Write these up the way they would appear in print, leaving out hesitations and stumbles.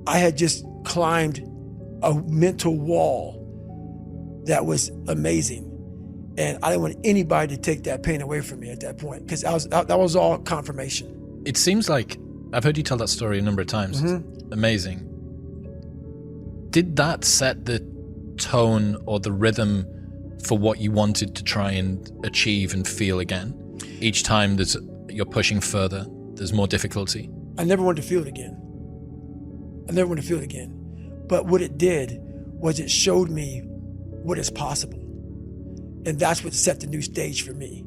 I had just climbed a mental wall that was amazing. And I didn't want anybody to take that pain away from me at that point, because that was all confirmation. It seems like, I've heard you tell that story a number of times. Mm-hmm. Amazing. Did that set the tone or the rhythm for what you wanted to try and achieve and feel again? Each time you're pushing further, there's more difficulty. I never wanted to feel it again. But what it did was it showed me what is possible. And that's what set the new stage for me.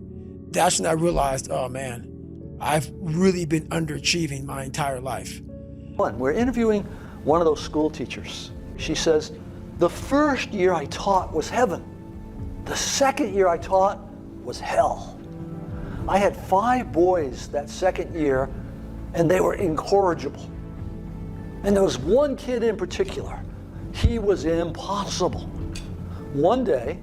That's when I realized, oh man, I've really been underachieving my entire life. We're interviewing one of those school teachers. She says, the first year I taught was heaven. The second year I taught was hell. I had 5 boys that second year, and they were incorrigible. And there was one kid in particular. He was impossible. One day,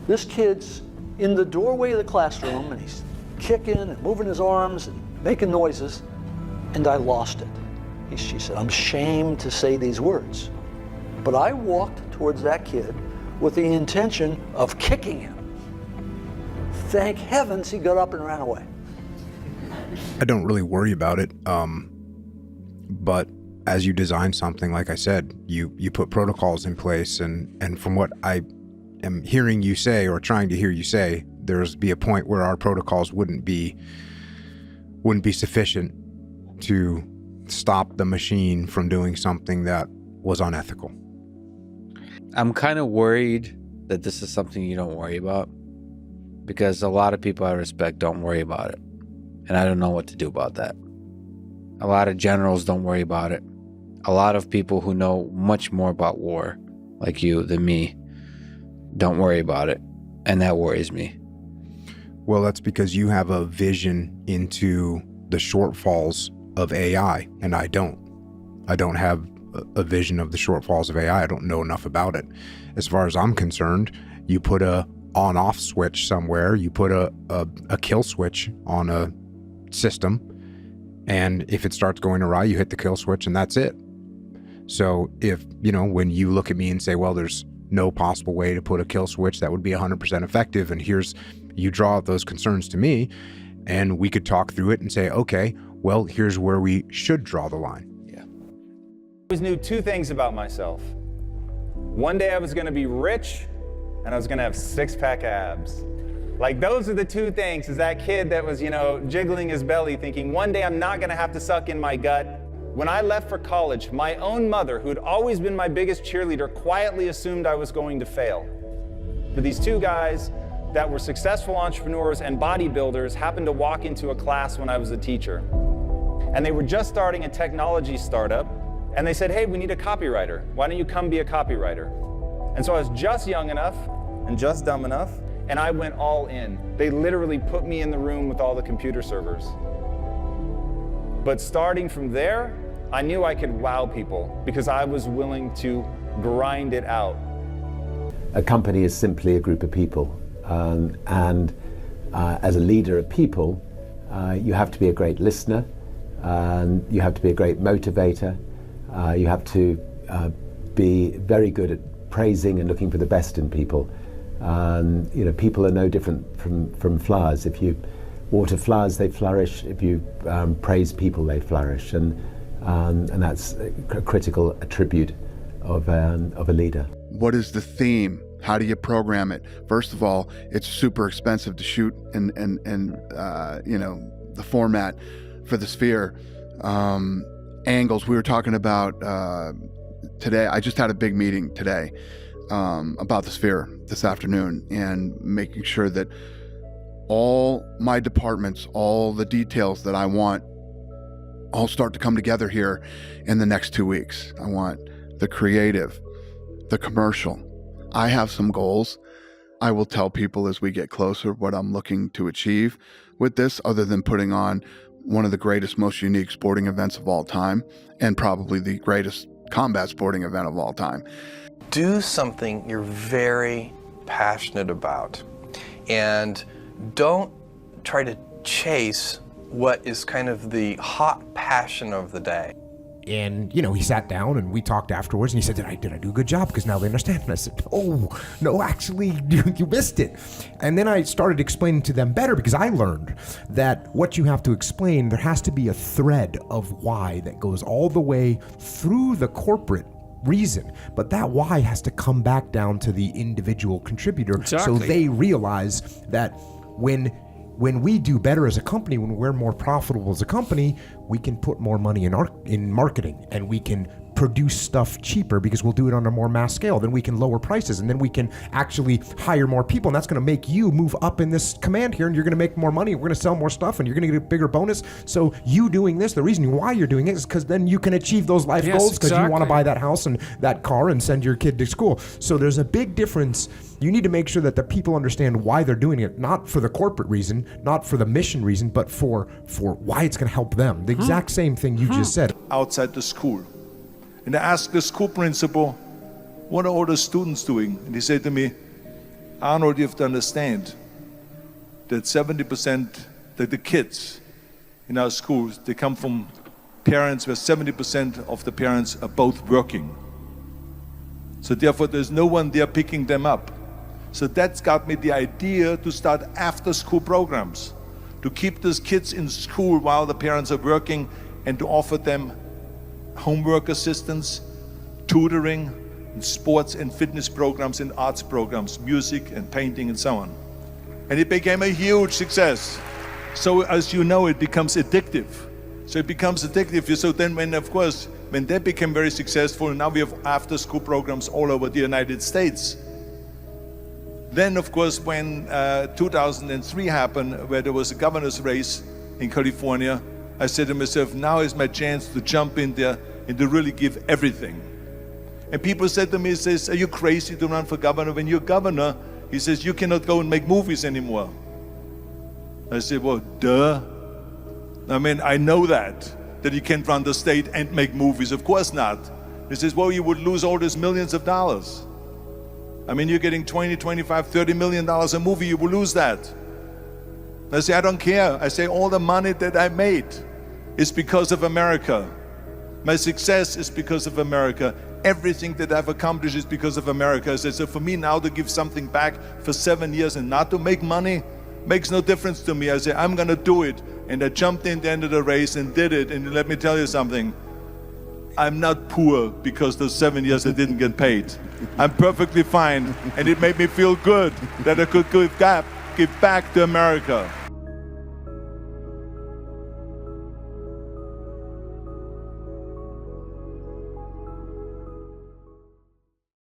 this kid's in the doorway of the classroom, and he's kicking and moving his arms and making noises, and I lost it. She said, I'm ashamed to say these words. But I walked towards that kid with the intention of kicking him. Thank heavens he got up and ran away. I don't really worry about it, but as you design something, like I said, you put protocols in place, and from what I am hearing you say, or trying to hear you say, there's be a point where our protocols wouldn't be sufficient to stop the machine from doing something that was unethical. I'm kind of worried that this is something you don't worry about, because a lot of people I respect don't worry about it, and I don't know what to do about that. A lot of generals don't worry about it. A lot of people who know much more about war, like you, than me, don't worry about it, and that worries me. Well, that's because you have a vision into the shortfalls of AI, and I don't. I don't have a vision of the shortfalls of AI. I don't know enough about it. As far as I'm concerned, you put a on-off switch somewhere, you put a kill switch on a system, and if it starts going awry, you hit the kill switch and that's it. So if, when you look at me and say, well, there's no possible way to put a kill switch that would be 100% effective, and you draw out those concerns to me, and we could talk through it and say, okay, well, here's where we should draw the line. Yeah. I always knew 2 things about myself. One day I was gonna be rich, and I was gonna have 6-pack abs. Like, those are the 2 things, is that kid that was, jiggling his belly thinking, one day I'm not gonna have to suck in my gut. When I left for college, my own mother, who had always been my biggest cheerleader, quietly assumed I was going to fail. But these 2 guys that were successful entrepreneurs and bodybuilders happened to walk into a class when I was a teacher. And they were just starting a technology startup, and they said, hey, we need a copywriter. Why don't you come be a copywriter? And so I was just young enough and just dumb enough, and I went all in. They literally put me in the room with all the computer servers. But starting from there, I knew I could wow people because I was willing to grind it out. A company is simply a group of people. As a leader of people, you have to be a great listener, you have to be a great motivator, you have to be very good at praising and looking for the best in people. People are no different from flowers. If you water flowers, they flourish. If you praise people, they flourish. And that's a critical attribute of a leader. What is the theme? How do you program it? First of all, it's super expensive to shoot and the format for the Sphere. Angles, we were talking about today. I just had a big meeting today about the Sphere this afternoon, and making sure that all my departments, all the details that I want, all start to come together here in the next 2 weeks. I want the creative, the commercial. I have some goals. I will tell people as we get closer what I'm looking to achieve with this, other than putting on one of the greatest, most unique sporting events of all time, and probably the greatest combat sporting event of all time. Do something you're very passionate about, and don't try to chase what is kind of the hot passion of the day. And, you know, he sat down and we talked afterwards and he said, did I do a good job? Because now they understand. And I said, oh, no, actually, you missed it. And then I started explaining to them better because I learned that what you have to explain, there has to be a thread of why that goes all the way through the corporate reason, but that why has to come back down to the individual contributor. Exactly. So they realize that when we do better as a company, when we're more profitable as a company, we can put more money in marketing, and we can produce stuff cheaper because we'll do it on a more mass scale. Then we can lower prices, and then we can actually hire more people, and that's going to make you move up in this command here, and you're going to make more money. We're going to sell more stuff, and you're going to get a bigger bonus. So you doing this, the reason why you're doing it is because then you can achieve those life goals because you want to buy that house and that car and send your kid to school. So there's a big difference. You need to make sure that the people understand why they're doing it, not for the corporate reason, not for the mission reason, but for why it's going to help them. The exact same thing you just said. Outside the school. And I asked the school principal, what are all the students doing? And he said to me, Arnold, you have to understand that 70% that the kids in our schools, they come from parents where 70% of the parents are both working. So therefore there's no one there picking them up. So that's got me the idea to start after school programs, to keep those kids in school while the parents are working and to offer them homework assistance, tutoring, and sports and fitness programs and arts programs, music and painting and so on. And it became a huge success. So as you know, it becomes addictive. So it becomes addictive. So then when they became very successful, now we have after school programs all over the United States. Then of course when 2003 happened, where there was a governor's race in California, I said to myself, now is my chance to jump in there and to really give everything. And people said to me, are you crazy to run for governor? When you're governor, he says, you cannot go and make movies anymore. I said, well, duh. I mean, I know that you can't run the state and make movies. Of course not. He says, well, you would lose all these millions of dollars. I mean, you're getting 20, 25, 30 million dollars a movie, you will lose that. I say, I don't care. I say, all the money that I made is because of America. My success is because of America. Everything that I've accomplished is because of America. I say, so for me now to give something back for 7 years and not to make money makes no difference to me. I say, I'm gonna do it. And I jumped in the end of the race and did it. And let me tell you something. I'm not poor because those 7 years I didn't get paid. I'm perfectly fine. And it made me feel good that I could give back to America.